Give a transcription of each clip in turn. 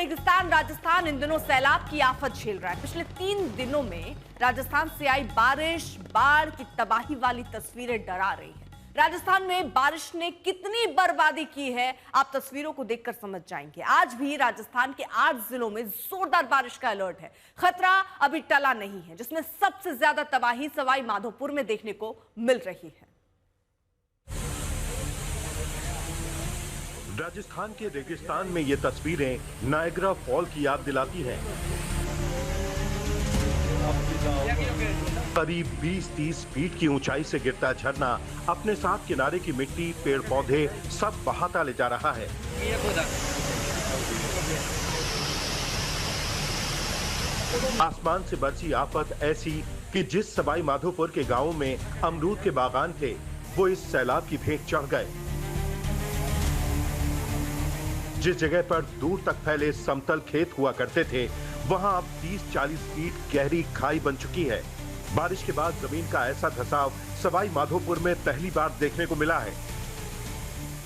रेगिस्तान राजस्थान इन दिनों सैलाब की आफत झेल रहा है। पिछले 3 दिनों में राजस्थान से आई बारिश बाढ़ की तबाही वाली तस्वीरें डरा रही हैं। राजस्थान में बारिश ने कितनी बर्बादी की है, आप तस्वीरों को देखकर समझ जाएंगे। आज भी राजस्थान के 8 जिलों में जोरदार बारिश का अलर्ट है। खतरा अभी टला नहीं है, जिसमें सबसे ज्यादा तबाही सवाई माधोपुर में देखने को मिल रही है। राजस्थान के रेगिस्तान में ये तस्वीरें नायग्रा फॉल की याद दिलाती हैं। करीब 20-30 फीट की ऊंचाई से गिरता झरना अपने साथ किनारे की मिट्टी, पेड़ पौधे सब बहाता ले जा रहा है। आसमान से बरसी आफत ऐसी कि जिस सवाई माधोपुर के गांवों में अमरूद के बागान थे, वो इस सैलाब की भेंट चढ़ गए। जिस जगह पर दूर तक फैले समतल खेत हुआ करते थे, वहां अब 30-40 फीट गहरी खाई बन चुकी है। बारिश के बाद जमीन का ऐसा धंसाव सवाई माधोपुर में पहली बार देखने को मिला है।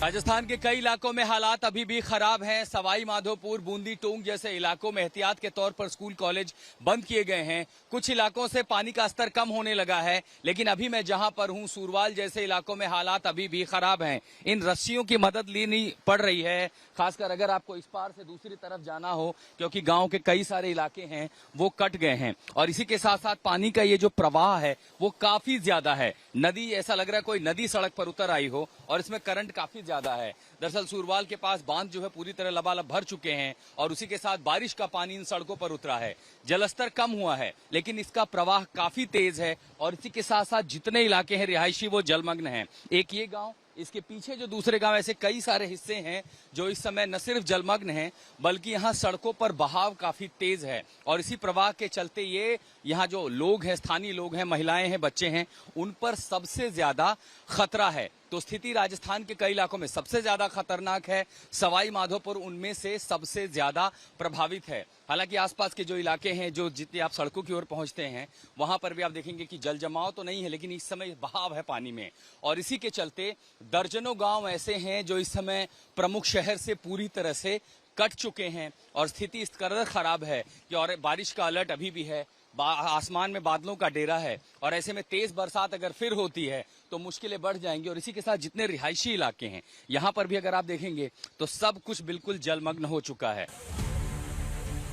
राजस्थान के कई इलाकों में हालात अभी भी खराब हैं। सवाई माधोपुर, बूंदी, टोंक जैसे इलाकों में एहतियात के तौर पर स्कूल कॉलेज बंद किए गए हैं। कुछ इलाकों से पानी का स्तर कम होने लगा है, लेकिन अभी मैं जहां पर हूं, सूरवाल जैसे इलाकों में हालात अभी भी खराब हैं। इन रस्सियों की मदद लेनी पड़ रही है, खासकर अगर आपको इस पार से दूसरी तरफ जाना हो, क्योंकि गाँव के कई सारे इलाके हैं वो कट गए हैं। और इसी के साथ साथ पानी का ये जो प्रवाह है वो काफी ज्यादा है। नदी, ऐसा लग रहा है कोई नदी सड़क पर उतर आई हो, और इसमें करंट काफी ज्यादा है। दरअसल सूरवाल के पास बांध जो है पूरी तरह लबालब भर चुके हैं, और उसी के साथ बारिश का पानी इन सड़कों पर उतरा है। जलस्तर कम हुआ है, लेकिन इसका प्रवाह काफी तेज है, और इसी के साथ साथ जितने इलाके हैं रिहायशी वो जलमग्न हैं। एक ये गांव, इसके पीछे जो दूसरे गांव, ऐसे कई सारे हिस्से हैं जो इस समय न सिर्फ जलमग्न हैं, बल्कि यहाँ सड़कों पर बहाव काफी तेज है। और इसी प्रवाह के चलते ये यहाँ जो लोग हैं, स्थानीय लोग हैं, महिलाएं हैं, बच्चे हैं, उन पर सबसे ज्यादा खतरा है। तो स्थिति राजस्थान के कई इलाकों में सबसे ज्यादा खतरनाक है। सवाई माधोपुर उनमें से सबसे ज्यादा प्रभावित है। हालांकि आसपास के जो इलाके हैं, जो जितने आप सड़कों की ओर पहुंचते हैं, वहां पर भी आप देखेंगे कि जल जमाव तो नहीं है, लेकिन इस समय बहाव है पानी में। और इसी के चलते दर्जनों गांव ऐसे हैं जो इस समय प्रमुख शहर से पूरी तरह से कट चुके हैं, और स्थिति इस कदर खराब है कि और बारिश का अलर्ट अभी भी है। आसमान में बादलों का डेरा है, और ऐसे में तेज बरसात अगर फिर होती है तो मुश्किलें बढ़ जाएंगी। और इसी के साथ जितने रिहायशी इलाके हैं, यहाँ पर भी अगर आप देखेंगे तो सब कुछ बिल्कुल जलमग्न हो चुका है।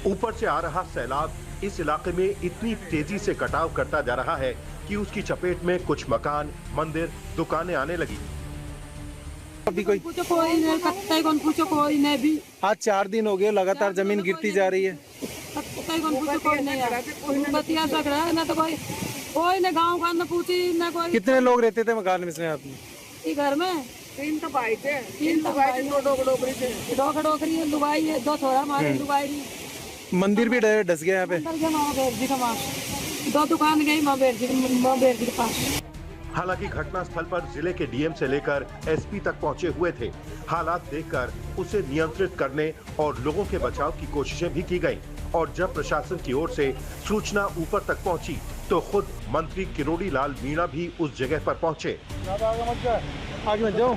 ऊपर से आ रहा सैलाब इस इलाके में इतनी तेजी से कटाव करता जा रहा है कि उसकी चपेट में कुछ मकान, मंदिर, दुकानें आने लगी। अभी कोई नहीं भी। आज 4 दिन हो गए लगातार जमीन गिरती जा रही है। कितने लोग रहते थे मकान में इसमें आपने? घर में 3 तो भाई थे, 3 तो भाई, 2 डोकरी थे, 2 डोकरी है, दुबई है, 2 थोड़ा हमारे दुबई। मंदिर भी डस गया यहाँ पे। 2 दुकान गई माँ बेर जी के पास। हालांकि घटनास्थल पर जिले के डीएम से लेकर एसपी तक पहुंचे हुए थे। हालात देखकर उसे नियंत्रित करने और लोगों के बचाव की कोशिशें भी की गईं। और जब प्रशासन की ओर से सूचना ऊपर तक पहुंची, तो खुद मंत्री किरोड़ी लाल मीणा भी उस जगह पर पहुंचे। आगे मत जाओ।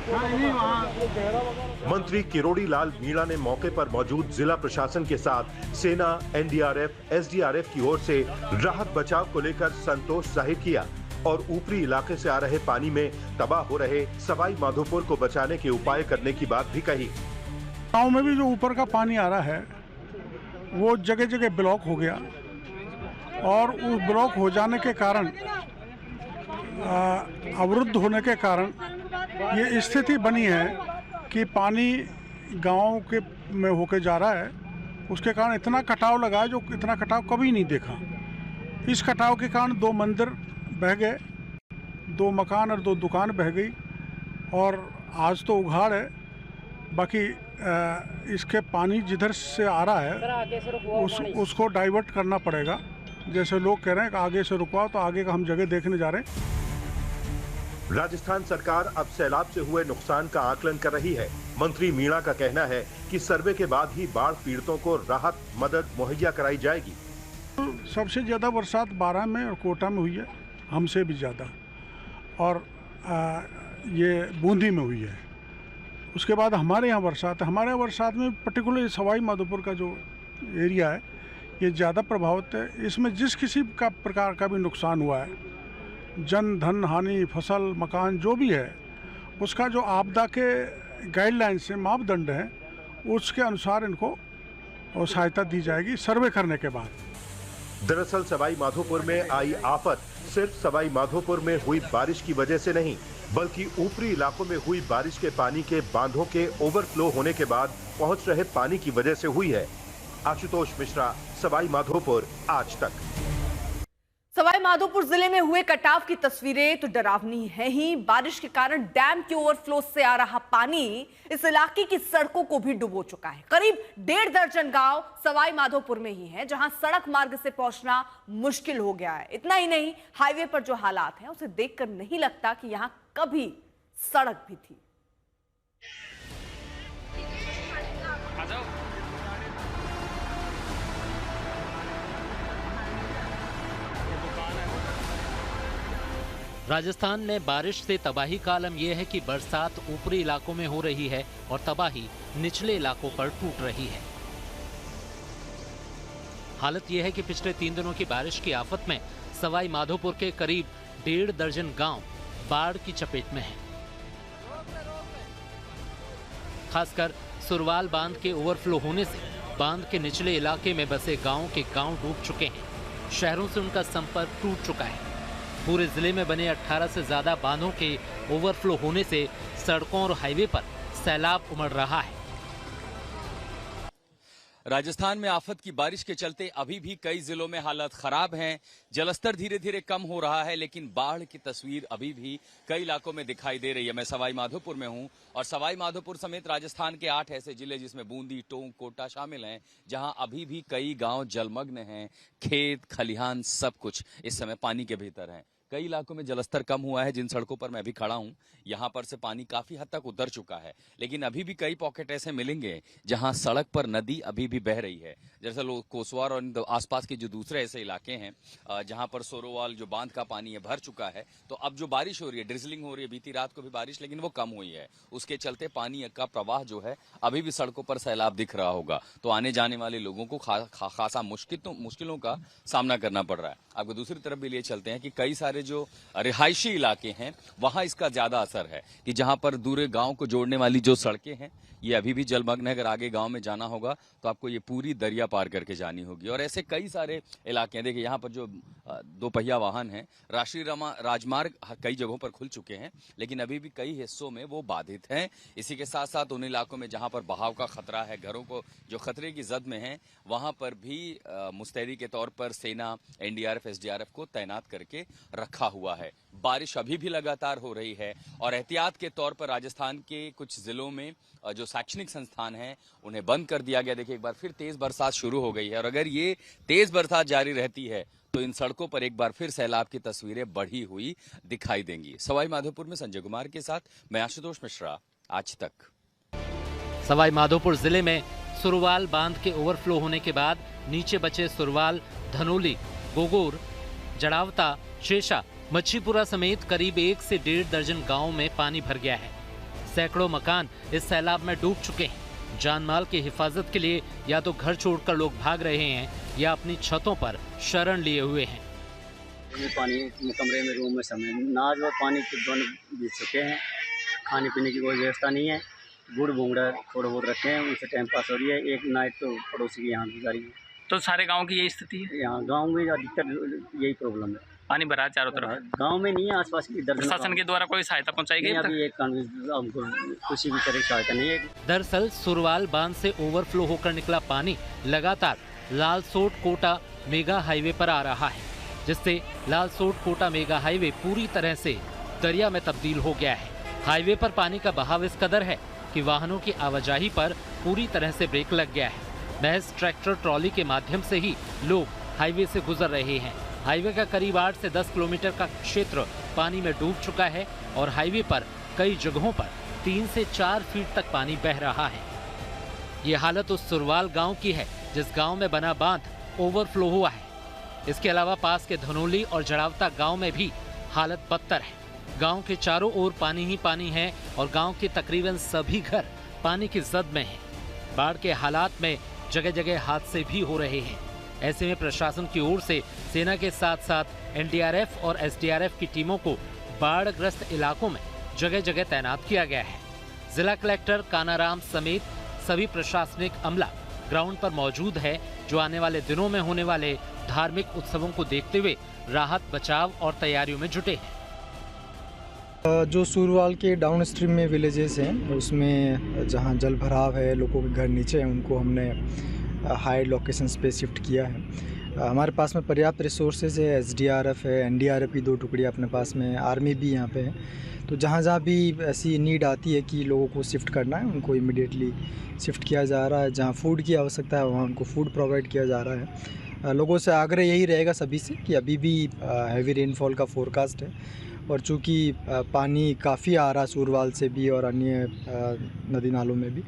मंत्री किरोड़ी लाल मीणा ने मौके पर मौजूद जिला प्रशासन के साथ सेना, एनडीआरएफ, एसडीआरएफ की ओर से राहत बचाव को लेकर संतोष जाहिर किया, और ऊपरी इलाके से आ रहे पानी में तबाह हो रहे सवाई माधोपुर को बचाने के उपाय करने की बात भी कही। गाँव में भी जो ऊपर का पानी आ रहा है वो जगह जगह ब्लॉक हो गया, और उस ब्लॉक हो जाने के कारण, अवरुद्ध होने के कारण ये स्थिति बनी है कि पानी गांव के में होके जा रहा है। उसके कारण इतना कटाव लगा है जो इतना कटाव कभी नहीं देखा। इस कटाव के कारण 2 मंदिर बह गए, 2 मकान और 2 दुकान बह गई, और आज तो उघाड़ है। बाकी इसके पानी जिधर से आ रहा है उसको डाइवर्ट करना पड़ेगा। जैसे लोग कह रहे हैं कि आगे से रुकवाओ, तो आगे का हम जगह देखने जा रहे हैं। राजस्थान सरकार अब सैलाब से हुए नुकसान का आकलन कर रही है। मंत्री मीणा का कहना है कि सर्वे के बाद ही बाढ़ पीड़ितों को राहत मदद मुहैया कराई जाएगी। सबसे ज्यादा बरसात 12 में और कोटा में हुई है, हमसे भी ज्यादा, और ये बूंदी में हुई है। उसके बाद हमारे यहाँ बरसात है। हमारे यहाँ बरसात में पर्टिकुलर सवाई माधोपुर का जो एरिया है, ये ज़्यादा प्रभावित है। इसमें जिस किसी का प्रकार का भी नुकसान हुआ है, जन धन हानि, फसल, मकान जो भी है, उसका जो आपदा के गाइडलाइंस है, मापदंड हैं, उसके अनुसार इनको सहायता दी जाएगी सर्वे करने के बाद। दरअसल सवाई माधोपुर में आई आफत सिर्फ सवाई माधोपुर में हुई बारिश की वजह से नहीं, बल्कि ऊपरी इलाकों में हुई बारिश के पानी के बांधों के ओवरफ्लो होने के बाद पहुंच रहे पानी की वजह से हुई है। आशुतोष मिश्रा, सवाई माधोपुर, आज तक। सवाई माधोपुर जिले में हुए कटाव की तस्वीरें तो डरावनी है ही। बारिश के कारण डैम के ओवरफ्लो से आ रहा पानी इस इलाके की सड़कों को भी डुबो चुका है। करीब 1.5 दर्जन गांव सवाई माधोपुर में ही हैं, जहां सड़क मार्ग से पहुंचना मुश्किल हो गया है। इतना ही नहीं, हाईवे पर जो हालात हैं उसे देखकर नहीं लगता कि यहां कभी सड़क भी थी। राजस्थान में बारिश से तबाही का आलम यह है कि बरसात ऊपरी इलाकों में हो रही है और तबाही निचले इलाकों पर टूट रही है। हालत यह है कि पिछले 3 दिनों की बारिश की आफत में सवाई माधोपुर के करीब 1.5 दर्जन गांव बाढ़ की चपेट में हैं। खासकर सुरवाल बांध के ओवरफ्लो होने से बांध के निचले इलाके में बसे गांवों के गांव डूब चुके हैं। शहरों से उनका संपर्क टूट चुका है। पूरे जिले में बने 18 से ज्यादा बांधों के ओवरफ्लो होने से सड़कों और हाईवे पर सैलाब उमड़ रहा है। राजस्थान में आफत की बारिश के चलते अभी भी कई जिलों में हालत खराब हैं। जलस्तर धीरे धीरे कम हो रहा है, लेकिन बाढ़ की तस्वीर अभी भी कई इलाकों में दिखाई दे रही है। मैं सवाई माधोपुर में हूं और सवाई माधोपुर समेत राजस्थान के 8 ऐसे जिले जिसमें बूंदी, टोंक, कोटा शामिल हैं, जहां अभी भी कई गांव जलमग्न हैं। खेत, खलिहान सब कुछ इस समय पानी के भीतर हैं। कई इलाकों में जलस्तर कम हुआ है। जिन सड़कों पर मैं अभी खड़ा हूं, यहां पर से पानी काफी हद तक उतर चुका है, लेकिन अभी भी कई पॉकेट ऐसे मिलेंगे जहां सड़क पर नदी अभी भी बह रही है। जैसे कोसवार और आसपास के जो दूसरे ऐसे इलाके हैं जहां पर सोरोवाल जो बांध का पानी है भर चुका है, तो अब जो बारिश हो रही है, ड्रिजलिंग हो रही है, बीती रात को भी बारिश, लेकिन वो कम हुई है। उसके चलते पानी का प्रवाह जो है अभी भी सड़कों पर सैलाब दिख रहा होगा, तो आने जाने वाले लोगों को खासा मुश्किलों का सामना करना पड़ रहा है। आपको दूसरी तरफ भी लिए चलते हैं कि कई सारे जो रिहायशी इलाके हैं वहां इसका ज्यादा असर है, कि जहां पर दूर गांव को जोड़ने वाली जो सड़कें हैं ये अभी भी जलमग्न है। अगर आगे गांव में जाना होगा तो आपको ये पूरी दरिया पार करके जानी होगी। और ऐसे कई सारे इलाके हैं। देखिए यहाँ पर जो 2 पहिया वाहन है, राष्ट्रीय राजमार्ग कई जगहों पर खुल चुके हैं, लेकिन अभी भी कई हिस्सों में वो बाधित हैं। इसी के साथ साथ उन इलाकों में जहां पर बहाव का खतरा है, घरों को जो खतरे की जद में है, वहां पर भी मुस्तैदी के तौर पर सेना, एनडीआरएफ, एसडीआरएफ को तैनात करके रखा हुआ है। बारिश अभी भी लगातार हो रही है और एहतियात के तौर पर राजस्थान के कुछ जिलों में जो शैक्षणिक संस्थान हैं उन्हें बंद कर दिया गया। देखिए एक बार फिर तेज बरसात शुरू हो गई है और अगर ये तेज बरसात जारी रहती है तो इन सड़कों पर एक बार फिर सैलाब की तस्वीरें बढ़ी हुई दिखाई देंगी। सवाई माधोपुर में संजय कुमार के साथ मैं आशुतोष मिश्रा, आज तक। सवाई माधोपुर जिले में सुरवाल बांध के ओवरफ्लो होने के बाद नीचे बचे सुरवाल, धनोली, गोगोर, जड़ावता, शेषा, मच्छीपुरा समेत करीब 1 से 1.5 दर्जन गांवों में पानी भर गया है। सैकड़ों मकान इस सैलाब में डूब चुके हैं। जानमाल की हिफाजत के लिए या तो घर छोड़कर लोग भाग रहे हैं या अपनी छतों पर शरण लिए हुए हैं। पानी कमरे में, रूम में समय नाज और पानी के दोनों बीत चुके हैं। खाने पीने की कोई व्यवस्था नहीं है। गुड़ भूंगड़ा थोड़ा बहुत रखे हैं, उनसे टाइम पास हो रही है। एक नाइट तो पड़ोसी की यहाँ गुजारी है। तो सारे गांव की यही स्थिति है? यहाँ गांव में अधिकतर यही प्रॉब्लम है। पानी भरा है चारों तरफ? गांव में नहीं है, आसपास की प्रशासन के द्वारा कोई सहायता पहुंचाई गई? अभी एक हमको किसी भी तरह की सहायता नहीं है। दरअसल सुरवाल बांध से ओवरफ्लो होकर निकला पानी लगातार लालसोट कोटा मेगा हाईवे पर आ रहा है, जिससे लालसोट कोटा मेगा हाईवे पूरी तरह से दरिया में तब्दील हो गया है। हाईवे पर पानी का बहाव इस कदर है कि वाहनों की आवाजाही पर पूरी तरह से ब्रेक लग गया है। महज ट्रैक्टर ट्रॉली के माध्यम से ही लोग हाईवे से गुजर रहे हैं। हाईवे का करीब 8 से 10 किलोमीटर का क्षेत्र पानी में डूब चुका है और हाईवे पर कई जगहों पर 3 से 4 फीट तक पानी बह रहा है। ये हालत उस सुरवाल गांव की है जिस गांव में बना बांध ओवरफ्लो हुआ है। इसके अलावा पास के धनोली और जड़ावता गांव में भी हालत बदतर है। गांव के चारों ओर पानी ही पानी है और गांव के तकरीबन सभी घर पानी की जद में हैं। बाढ़ के हालात में जगह जगह हादसे भी हो रहे हैं। ऐसे में प्रशासन की ओर से सेना के साथ साथ एनडीआरएफ और एसडीआरएफ की टीमों को बाढ़ग्रस्त इलाकों में जगह जगह तैनात किया गया है। जिला कलेक्टर कानाराम समेत सभी प्रशासनिक अमला ग्राउंड पर मौजूद है, जो आने वाले दिनों में होने वाले धार्मिक उत्सवों को देखते हुए राहत बचाव और तैयारियों में जुटे हैं। जो सूरवाल के डाउन स्ट्रीम में विलेजेस हैं, उसमें जहां जल भराव है, लोगों के घर नीचे हैं, उनको हमने हाई लोकेशंस पे शिफ्ट किया है। हमारे पास में पर्याप्त रिसोर्सेज है, एसडीआरएफ है, एनडीआरएफ की 2 टुकड़ियाँ अपने पास में, आर्मी भी यहाँ पे है। तो जहाँ जहाँ भी ऐसी नीड आती है कि लोगों को शिफ्ट करना है, उनको इमीडिएटली शिफ्ट किया जा रहा है। जहाँ फूड की आवश्यकता है वहाँ उनको फूड प्रोवाइड किया जा रहा है। लोगों से आग्रह यही रहेगा सभी से कि अभी भी हैवी रेनफॉल का फोरकास्ट है, और चूँकि पानी काफ़ी आ रहा है सूरवाल से भी और अन्य नदी नालों में भी,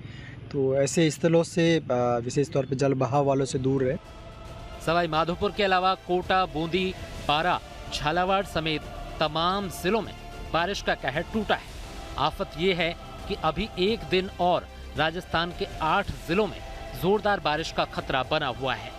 तो ऐसे स्थलों से विशेष तौर पे जल बहाव वालों से दूर रहे। सवाई माधोपुर के अलावा कोटा, बूंदी, पारा, झालावाड़ समेत तमाम जिलों में बारिश का कहर टूटा है। आफत ये है कि अभी एक दिन और राजस्थान के 8 जिलों में जोरदार बारिश का खतरा बना हुआ है।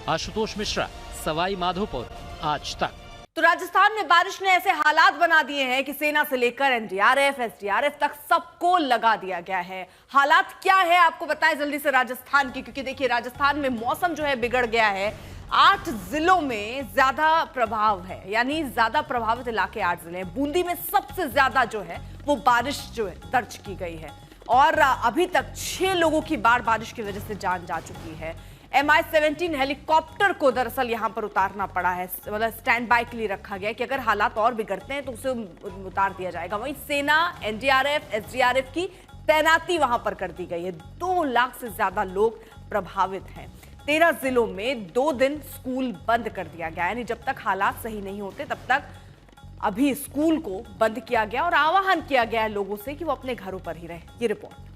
आशुतोष मिश्रा, सवाई माधोपुर, आज तक। तो राजस्थान में बारिश ने ऐसे हालात बना दिए हैं कि सेना से लेकर एनडीआरएफ, एसडीआरएफ तक सबको लगा दिया गया है। हालात क्या है आपको बताएं जल्दी से राजस्थान की, क्योंकि देखिए राजस्थान में मौसम जो है बिगड़ गया है। 8 जिलों में ज्यादा प्रभाव है, यानी ज्यादा प्रभावित इलाके 8 जिले हैं। बूंदी में सबसे ज्यादा जो है वो बारिश जो है दर्ज की गई है, और अभी तक 6 लोगों की बारिश की वजह से जान जा चुकी है। MI-17 हेलीकॉप्टर को दरअसल यहां पर उतारना पड़ा है, मतलब स्टैंड बाय के लिए रखा गया कि अगर हालात और बिगड़ते हैं तो उसे उतार दिया जाएगा। वहीं सेना, एनडीआरएफ, एसडीआरएफ की तैनाती वहां पर कर दी गई है। 2 लाख से ज्यादा लोग प्रभावित हैं। 13 जिलों में 2 दिन स्कूल बंद कर दिया गया, यानी जब तक हालात सही नहीं होते तब तक अभी स्कूल को बंद किया गया, और आह्वान किया गया है लोगों से कि वो अपने घरों पर ही रहे। ये रिपोर्ट।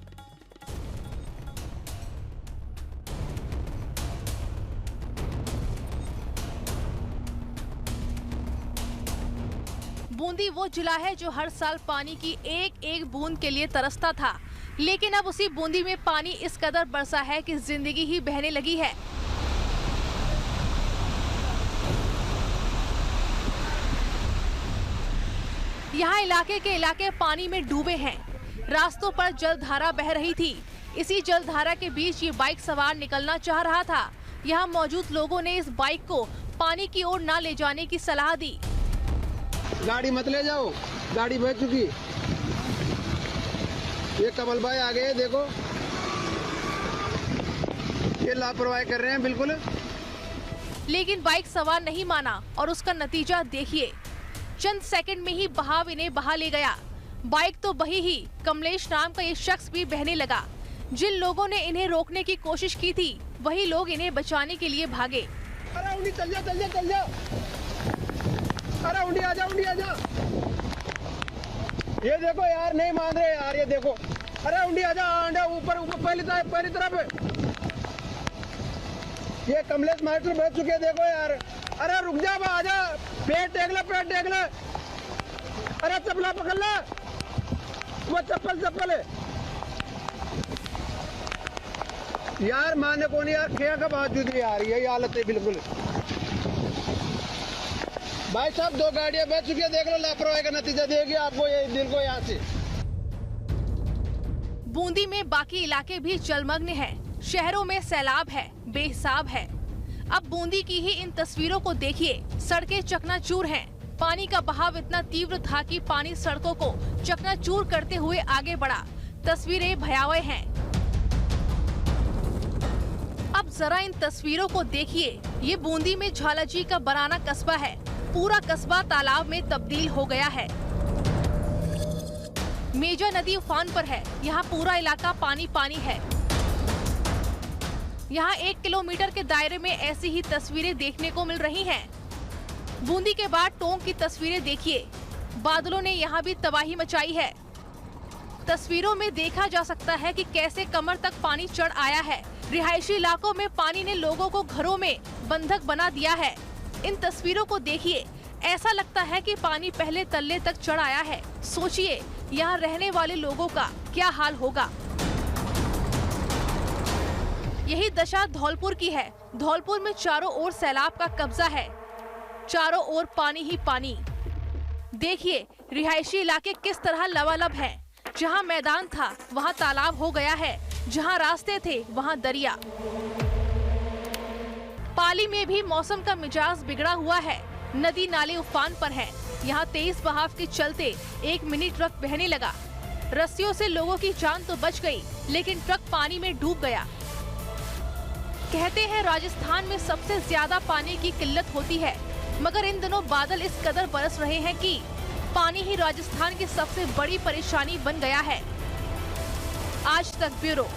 बूंदी वो जिला है जो हर साल पानी की एक एक बूंद के लिए तरसता था, लेकिन अब उसी बूंदी में पानी इस कदर बरसा है कि जिंदगी ही बहने लगी है। यहाँ इलाके के इलाके पानी में डूबे हैं। रास्तों पर जलधारा बह रही थी। इसी जलधारा के बीच ये बाइक सवार निकलना चाह रहा था। यहाँ मौजूद लोगों ने इस बाइक को पानी की ओर न ले जाने की सलाह दी। गाड़ी मत ले जाओ, गाड़ी बह चुकी। ये कमल भाई आ गए, देखो ये लापरवाही कर रहे हैं बिल्कुल। लेकिन बाइक सवार नहीं माना और उसका नतीजा देखिए। चंद सेकंड में ही बहाव इन्हें बहा ले गया। बाइक तो बही ही, कमलेश नाम का ये शख्स भी बहने लगा। जिन लोगों ने इन्हें रोकने की कोशिश की थी, वही लोग इन्हें बचाने के लिए भागे। अरे उंडी चल जा, चल जा, चल जा। अरे उंडी आ जा, उंडी आ जा। ये देखो यार, नहीं मान रहे यार, ये देखो। अरे उंडी आ जा, ऊपर ऊपर पहली तरफ। ये कमलेश मास्टर बैठ चुके, देखो यार। अरे रुक जा, आ जा, पेट टेक ले, पेट टेक ले। अरे चप्पला पकड़ ले, वो चप्पल है यार। माने को नहीं यार, खेया का बावजूद यार यही हालत है बिल्कुल। भाई साहब 2 गाड़ियां बैठ चुकी है, देख लो, लापरवाही का नतीजा देगी आपको ये दिल को यहाँ से। बूंदी में बाकी इलाके भी जलमग्न हैं। शहरों में सैलाब है, बेहिसाब है। अब बूंदी की ही इन तस्वीरों को देखिए। सड़कें चकनाचूर हैं। पानी का बहाव इतना तीव्र था कि पानी सड़कों को चकनाचूर करते हुए आगे बढ़ा। तस्वीरें भयावह हैं। अब जरा इन तस्वीरों को देखिए। ये बूंदी में झालाजी का बराना कस्बा है। पूरा कस्बा तालाब में तब्दील हो गया है। मेजा नदी उफान पर है। यहाँ पूरा इलाका पानी पानी है। यहाँ 1 किलोमीटर के दायरे में ऐसी ही तस्वीरें देखने को मिल रही हैं। बूंदी के बाद टोंक की तस्वीरें देखिए। बादलों ने यहाँ भी तबाही मचाई है। तस्वीरों में देखा जा सकता है कि कैसे कमर तक पानी चढ़ आया है। रिहायशी इलाकों में पानी ने लोगों को घरों में बंधक बना दिया है। इन तस्वीरों को देखिए, ऐसा लगता है कि पानी पहले तल्ले तक चढ़ आया है। सोचिए यहाँ रहने वाले लोगों का क्या हाल होगा। यही दशा धौलपुर की है। धौलपुर में चारों ओर सैलाब का कब्जा है, चारों ओर पानी ही पानी। देखिए रिहायशी इलाके किस तरह लबालब हैं। जहां मैदान था वहां तालाब हो गया है, जहां रास्ते थे वहां दरिया। पाली में भी मौसम का मिजाज बिगड़ा हुआ है। नदी नाले उफान पर हैं। यहाँ तेज बहाव के चलते 1 मिनी ट्रक बहने लगा। रस्सियों से लोगों की जान तो बच गई, लेकिन ट्रक पानी में डूब गया। कहते हैं राजस्थान में सबसे ज्यादा पानी की किल्लत होती है, मगर इन दिनों बादल इस कदर बरस रहे हैं कि पानी ही राजस्थान की सबसे बड़ी परेशानी बन गया है। आज तक ब्यूरो।